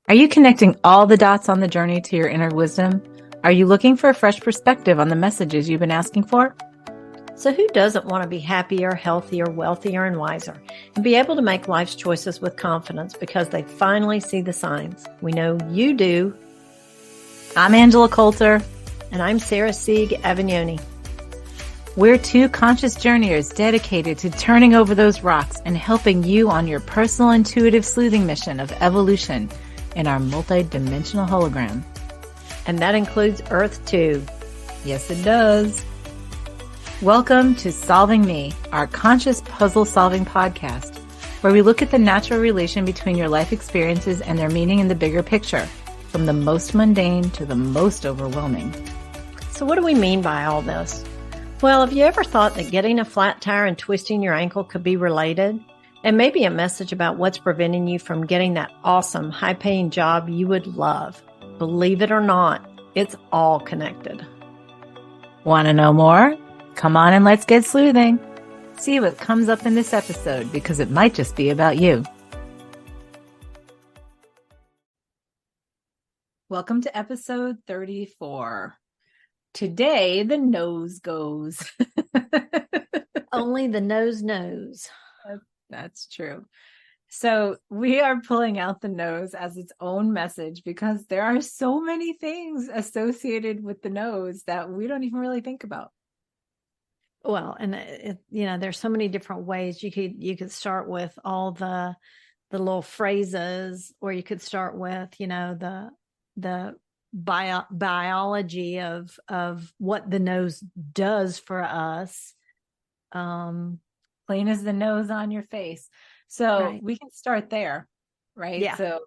Are you connecting all the dots on the journey to your inner wisdom? Are you looking for a fresh perspective on the messages you've been asking for? So who doesn't want to be happier, healthier, wealthier, and wiser, and be able to make life's choices with confidence because they finally see the signs? We know you do. I'm Angela Coulter. And I'm Sarah Sieg Avignoni. We're two conscious journeyers dedicated to turning over those rocks and helping you on your personal intuitive sleuthing mission of evolution in our multi-dimensional hologram. And that includes Earth too. Yes, it does. Welcome to Solving Me, our conscious puzzle-solving podcast, where we look at the natural relation between your life experiences and their meaning in the bigger picture, from the most mundane to the most overwhelming. So what do we mean by all this? Well, have you ever thought that getting a flat tire and twisting your ankle could be related? And maybe a message about what's preventing you from getting that awesome, high-paying job you would love. Believe it or not, it's all connected. Want to know more? Come on and let's get sleuthing. See what comes up in this episode, because it might just be about you. Welcome to episode 34. Today, the nose goes. Only the nose knows. That's true. So we are pulling out the nose as its own message because there are so many things associated with the nose that we don't even really think about. Well, and there's so many different ways you could start with all the little phrases, or you could start with, the biology of what the nose does for us. Plain as the nose on your face. So right. We can start there, right? Yeah. So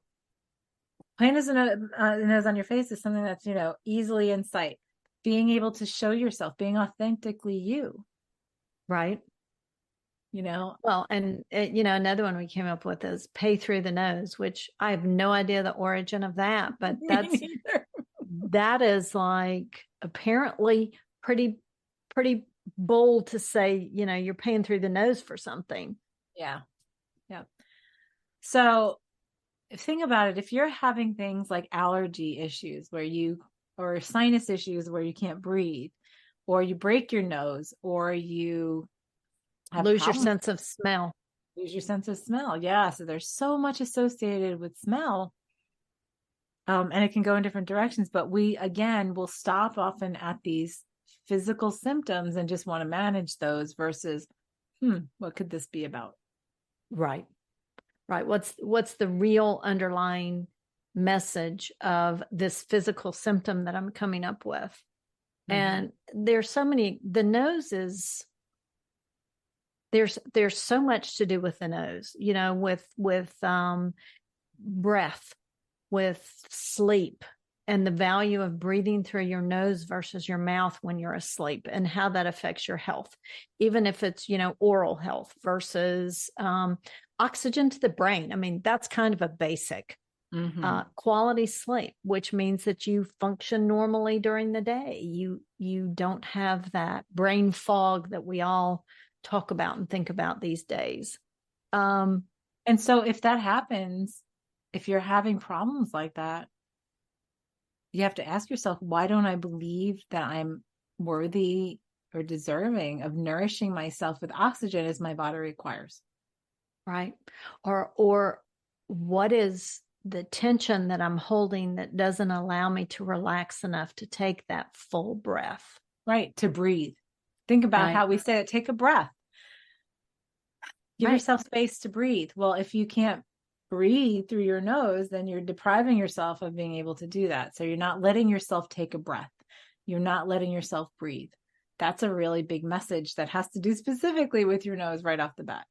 plain as the nose on your face is something that's, easily in sight. Being able to show yourself, being authentically you. Right. Well, and another one we came up with is pay through the nose, which I have no idea the origin of that, but that is like apparently pretty bold to say, you're paying through the nose for something. Yeah. Yeah. So think about it. If you're having things like allergy issues or sinus issues where you can't breathe, or you break your nose, or you lose your sense of smell. Lose your sense of smell. Yeah. So there's so much associated with smell. And it can go in different directions, but we, again, will stop often at these physical symptoms and just want to manage those versus, what could this be about? Right. What's the real underlying message of this physical symptom that I'm coming up with? Mm-hmm. And there's so many, the nose is, there's so much to do with the nose, with breath, with sleep, and the value of breathing through your nose versus your mouth when you're asleep, and how that affects your health, even if it's, oral health versus oxygen to the brain. I mean, that's kind of a basic. Mm-hmm. Quality sleep, which means that you function normally during the day. You don't have that brain fog that we all talk about and think about these days. And so if that happens, if you're having problems like that, you have to ask yourself, why don't I believe that I'm worthy or deserving of nourishing myself with oxygen as my body requires? Right. Or what is the tension that I'm holding that doesn't allow me to relax enough to take that full breath? Right. To breathe. Think about how we say it. Take a breath. Give yourself space to breathe. Well, if you can't breathe through your nose, then you're depriving yourself of being able to do that. So you're not letting yourself take a breath. You're not letting yourself breathe. That's a really big message that has to do specifically with your nose right off the bat.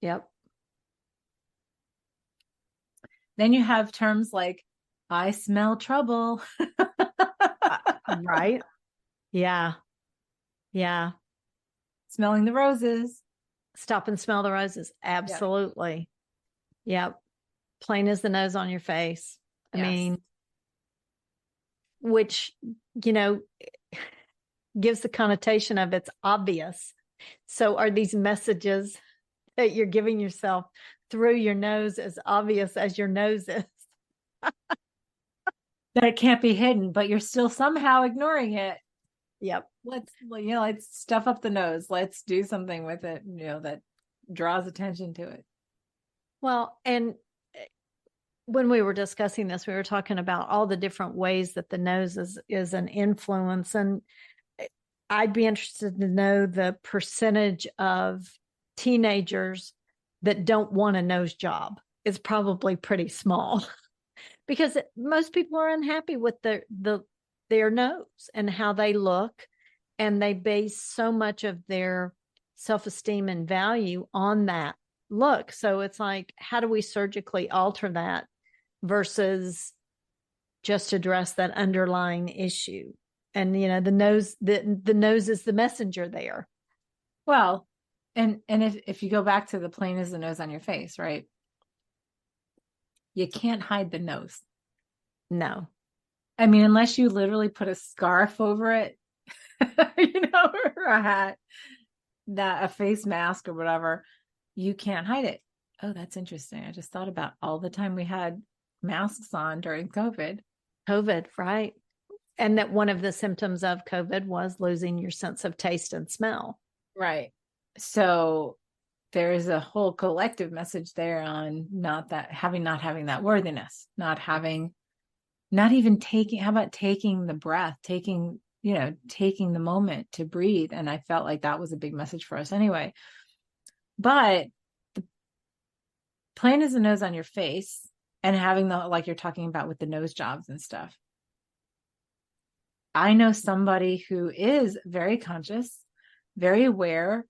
Yep. Then you have terms like, I smell trouble. Right. Yeah. Yeah. Smelling the roses. Stop and smell the roses. Absolutely. Yep. Plain as the nose on your face. I mean, which, gives the connotation of it's obvious. So are these messages that you're giving yourself through your nose as obvious as your nose is? that it can't be hidden, but you're still somehow ignoring it. Yep. Let's stuff up the nose. Let's do something with it, that draws attention to it. Well, and when we were discussing this, we were talking about all the different ways that the nose is an influence. And I'd be interested to know the percentage of teenagers that don't want a nose job. It's probably pretty small because most people are unhappy with their nose and how they look. And they base so much of their self-esteem and value on that look. So it's like, how do we surgically alter that versus just address that underlying issue? And the nose is the messenger there. Well, and if you go back to the plain as the nose on your face, right? You can't hide the nose. No. I mean, unless you literally put a scarf over it, or a hat, a face mask or whatever, you can't hide it. Oh, that's interesting. I just thought about all the time we had masks on during COVID. COVID, right. And that one of the symptoms of COVID was losing your sense of taste and smell. Right. So there is a whole collective message there on not having that worthiness, how about taking the breath, taking the moment to breathe. And I felt like that was a big message for us anyway. But the plain as the nose on your face and having like you're talking about with the nose jobs and stuff. I know somebody who is very conscious, very aware,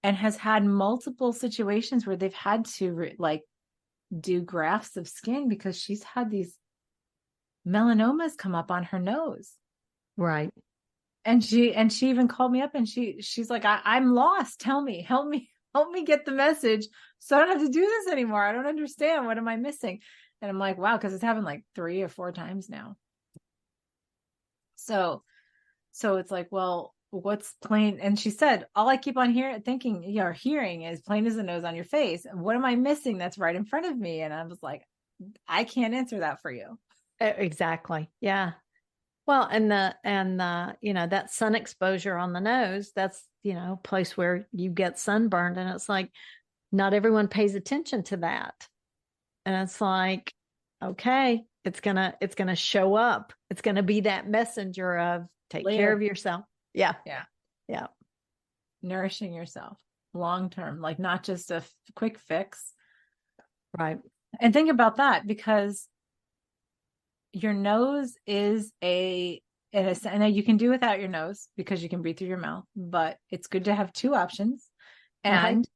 and has had multiple situations where they've had to do grafts of skin because she's had these melanomas come up on her nose. Right. And she even called me up and she's like, I'm lost. Help me get the message so I don't have to do this anymore. I don't understand. What am I missing? And I'm like, wow, because it's happened like 3 or 4 times now. So it's like, well, what's plain? And she said, all I keep on hearing is plain as the nose on your face. And what am I missing that's right in front of me? And I was like, I can't answer that for you. Exactly. Yeah. Well, and that sun exposure on the nose, that's, a place where you get sunburned. And it's like, not everyone pays attention to that. And it's like, okay, it's gonna show up. It's gonna be that messenger of take care of yourself. Yeah. Yeah. Yeah. Nourishing yourself long term, like not just a quick fix. Right. And think about that, because your nose is and you can do without your nose because you can breathe through your mouth, but it's good to have 2 options. And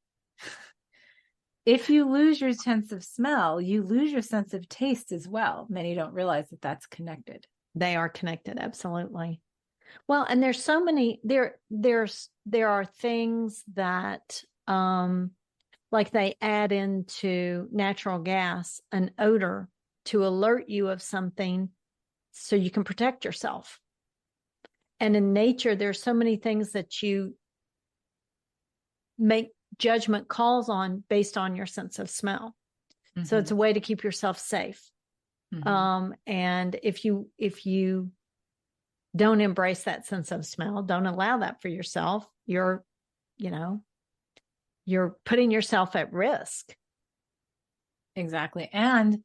if you lose your sense of smell, you lose your sense of taste as well. Many don't realize that that's connected. They are connected. Absolutely. Well, and there's so many, there are things that, like they add into natural gas, an odor to alert you of something so you can protect yourself. And in nature, there's so many things that you make judgment calls on based on your sense of smell. Mm-hmm. So it's a way to keep yourself safe. Mm-hmm. And if you don't embrace that sense of smell, don't allow that for yourself, you're putting yourself at risk. Exactly. And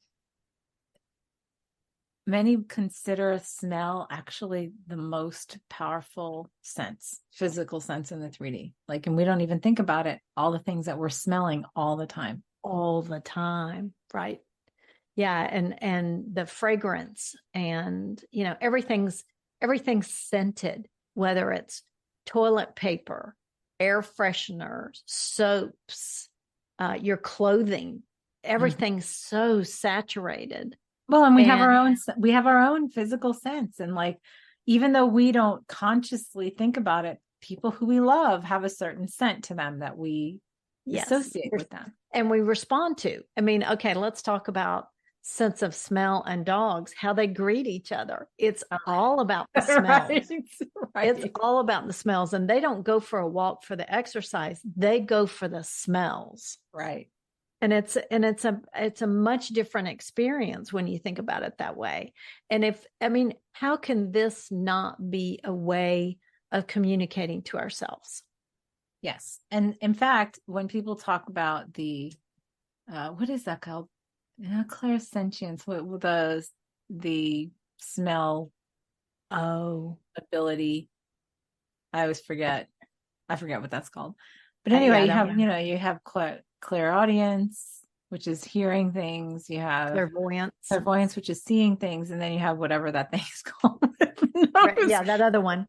many consider smell actually the most powerful sense, physical sense in the 3D. And we don't even think about it, all the things that we're smelling all the time. All the time. Right. Yeah. And the fragrance and, everything's scented, whether it's toilet paper, air fresheners, soaps, your clothing, everything's so saturated. Well, and we have our own physical sense. And even though we don't consciously think about it, people who we love have a certain scent to them that we associate with them. And we respond to. I mean, okay, let's talk about sense of smell and dogs, how they greet each other. It's all about the smells. Right. It's all about the smells. And they don't go for a walk for the exercise. They go for the smells. Right. And it's a much different experience when you think about it that way. And how can this not be a way of communicating to ourselves? Yes. And in fact, when people talk about the what is that called? Clairsentience, what the smell ability. I always forget. I forget what that's called. But anyway, you have clairaudience, which is hearing things. You have clairvoyance, which is seeing things, and then you have whatever that thing is called. Right. Yeah, that other one.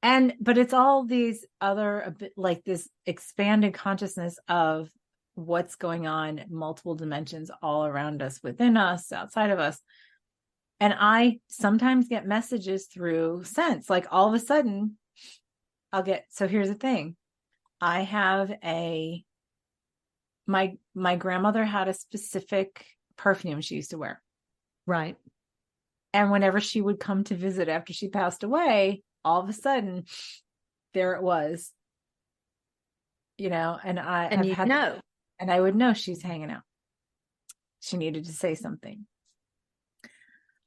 But it's all these other, like this expanded consciousness of what's going on, multiple dimensions all around us, within us, outside of us. And I sometimes get messages through sense, like all of a sudden so here's the thing. I have my grandmother had a specific perfume she used to wear. Right. And whenever she would come to visit after she passed away, all of a sudden there it was, and and I would know she's hanging out. She needed to say something.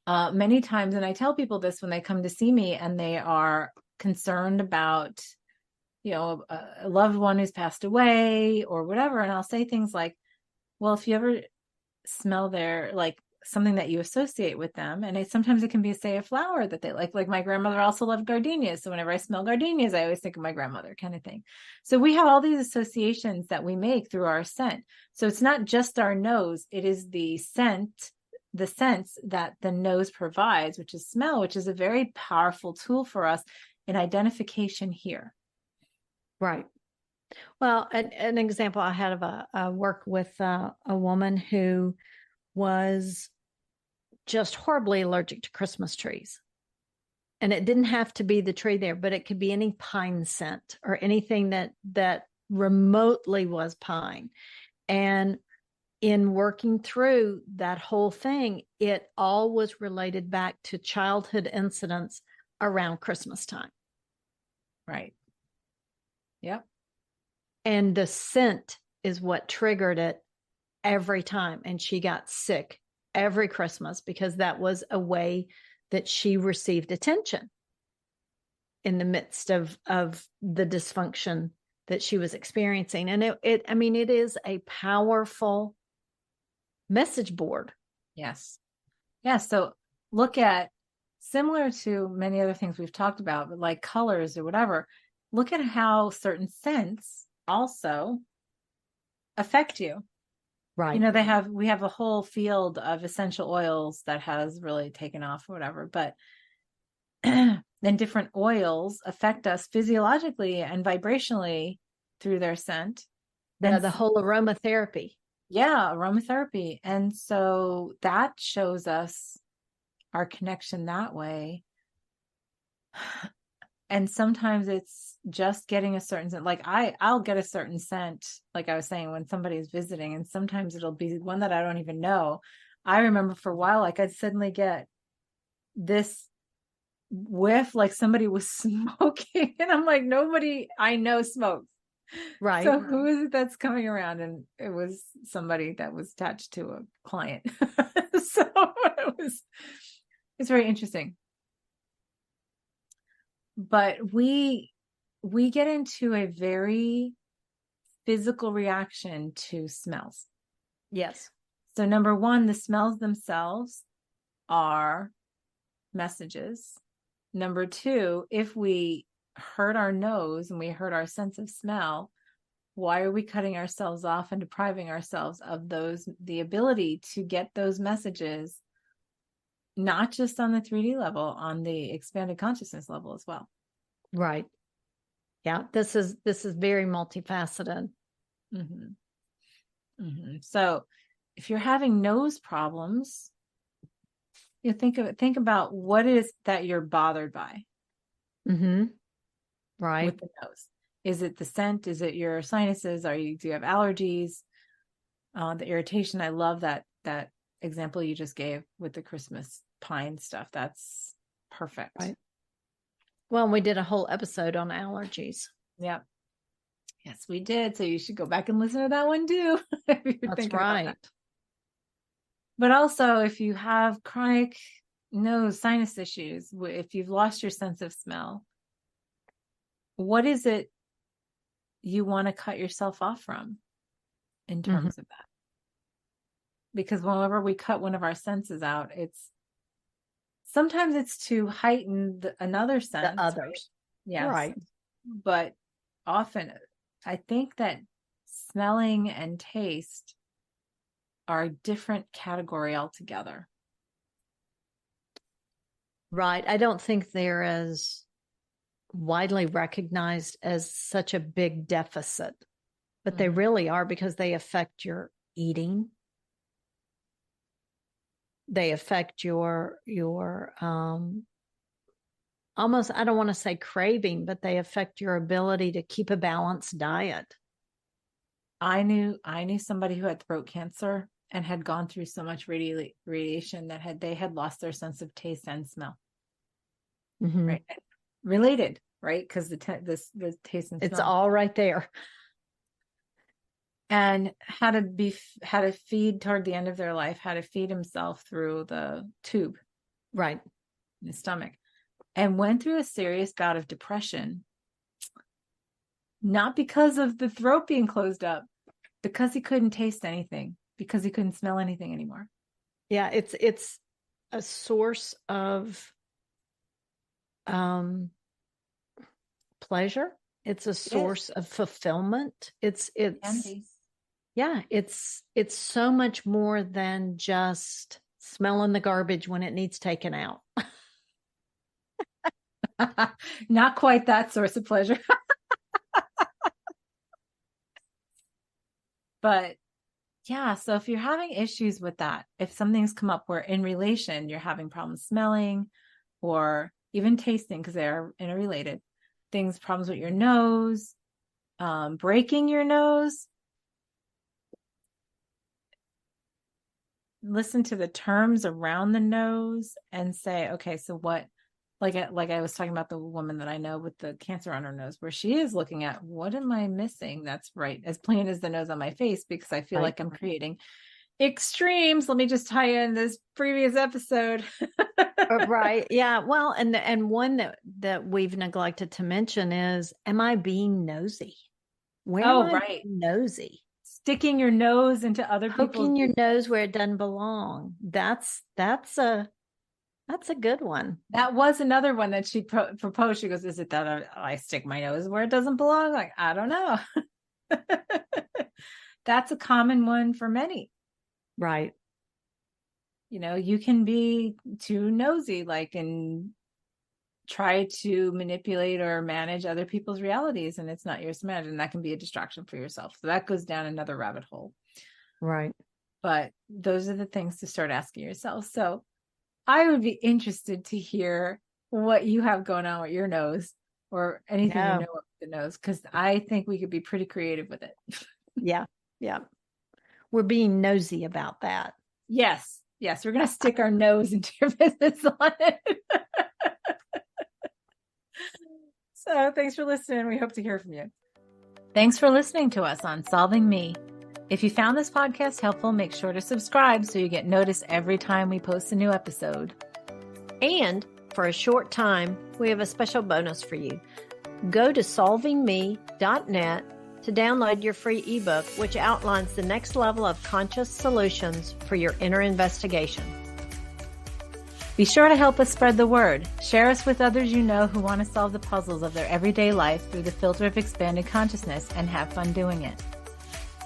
Many times, and I tell people this when they come to see me and they are concerned about, a loved one who's passed away or whatever. And I'll say things like, well, if you ever smell like something that you associate with them, and sometimes it can be, say, a flower that they like my grandmother also loved gardenias. So whenever I smell gardenias, I always think of my grandmother, kind of thing. So we have all these associations that we make through our scent. So it's not just our nose, it is the sense that the nose provides, which is smell, which is a very powerful tool for us in identification here. Right. Well, an example I had of a work with a woman who was just horribly allergic to Christmas trees. And it didn't have to be the tree there, but it could be any pine scent or anything that remotely was pine. And in working through that whole thing, it all was related back to childhood incidents around Christmas time. Right. Yep. And the scent is what triggered it every time. And she got sick every Christmas because that was a way that she received attention in the midst of the dysfunction that she was experiencing. And it is a powerful message board. Yes. Yes. So look at, similar to many other things we've talked about, but like colors or whatever, look at how certain scents also affect you. Right. We have a whole field of essential oils that has really taken off or whatever, but then different oils affect us physiologically and vibrationally through their scent. Yeah, the whole aromatherapy. Yeah, aromatherapy. And so that shows us our connection that way. And sometimes it's just getting a certain scent. Like I'll get a certain scent, like I was saying, when somebody's visiting, and sometimes it'll be one that I don't even know. I remember for a while, like I'd suddenly get this whiff, like somebody was smoking, and I'm like, nobody I know smokes. Right. So who is it that's coming around? And it was somebody that was attached to a client. So it's very interesting. But we get into a very physical reaction to smells. Yes. So number one, the smells themselves are messages. Number two, if we hurt our nose and we hurt our sense of smell, why are we cutting ourselves off and depriving ourselves of the ability to get those messages, not just on the 3D level, on the expanded consciousness level as well? Right. Yeah, this is very multifaceted. Mm-hmm. Mm-hmm. So if you're having nose problems, think about what it is that you're bothered by. Mm-hmm. Right. With the nose. Is it the scent? Is it your sinuses? Do you have allergies? The irritation. I love that example you just gave with the Christmas pine stuff. That's perfect. Right. Well, we did a whole episode on allergies. Yeah. Yes, we did. So you should go back and listen to that one too. If you're That's thinking about right. that. But also, if you have chronic nose sinus issues, if you've lost your sense of smell, what is it you want to cut yourself off from in terms of that? Because whenever we cut one of our senses out, sometimes it's to heighten another sense. The others. Right? Yes. Right. But often I think that smelling and taste are a different category altogether. Right. I don't think they're as widely recognized as such a big deficit, but they really are, because they affect your eating. They affect your almost, I don't want to say craving, but they affect your ability to keep a balanced diet. I knew somebody who had throat cancer and had gone through so much radiation that they had lost their sense of taste and smell. Right. Related, right? Because the taste and smell. It's all right there. And had to feed toward the end of their life, had to feed himself through the tube. Right. In his stomach. And went through a serious bout of depression. Not because of the throat being closed up, because he couldn't taste anything, because he couldn't smell anything anymore. Yeah, it's a source of pleasure. It's a source of fulfillment. It's so much more than just smelling the garbage when it needs taken out. Not quite that source of pleasure. But yeah, so if you're having issues with that, if something's come up where in relation you're having problems smelling or even tasting, because they are interrelated, problems with your nose, breaking your nose, listen to the terms around the nose and say, okay, so what, like I was talking about the woman that I know with the cancer on her nose, where she is looking at, what am I missing? That's right. As plain as the nose on my face, because I feel like I'm creating extremes. Let me just tie in this previous episode. Right. Yeah. Well, and one that we've neglected to mention is, am I being nosy? Where am I being nosy? Sticking your nose into other people's, poking your nose where it doesn't belong. That's a good one. That was another one that she proposed. She goes, is it that I stick my nose where it doesn't belong? Like, I don't know. That's a common one for many. Right. You can be too nosy, and try to manipulate or manage other people's realities, and it's not yours to manage, and that can be a distraction for yourself. So that goes down another rabbit hole. Right. But those are the things to start asking yourself. So I would be interested to hear what you have going on with your nose, or anything with the nose, because I think we could be pretty creative with it. Yeah. We're being nosy about that. Yes. We're going to stick our nose into your business on it. So thanks for listening. We hope to hear from you. Thanks for listening to us on Solving Me. If you found this podcast helpful, make sure to subscribe so you get noticed every time we post a new episode. And for a short time, we have a special bonus for you. Go to solvingme.net to download your free ebook, which outlines the next level of conscious solutions for your inner investigation. Be sure to help us spread the word. Share us with others you know who want to solve the puzzles of their everyday life through the filter of expanded consciousness, and have fun doing it.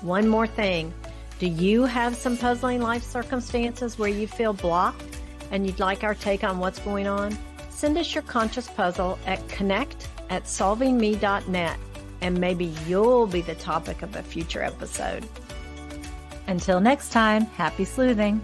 One more thing. Do you have some puzzling life circumstances where you feel blocked and you'd like our take on what's going on? Send us your conscious puzzle at connect@solvingme.net, and maybe you'll be the topic of a future episode. Until next time, happy sleuthing.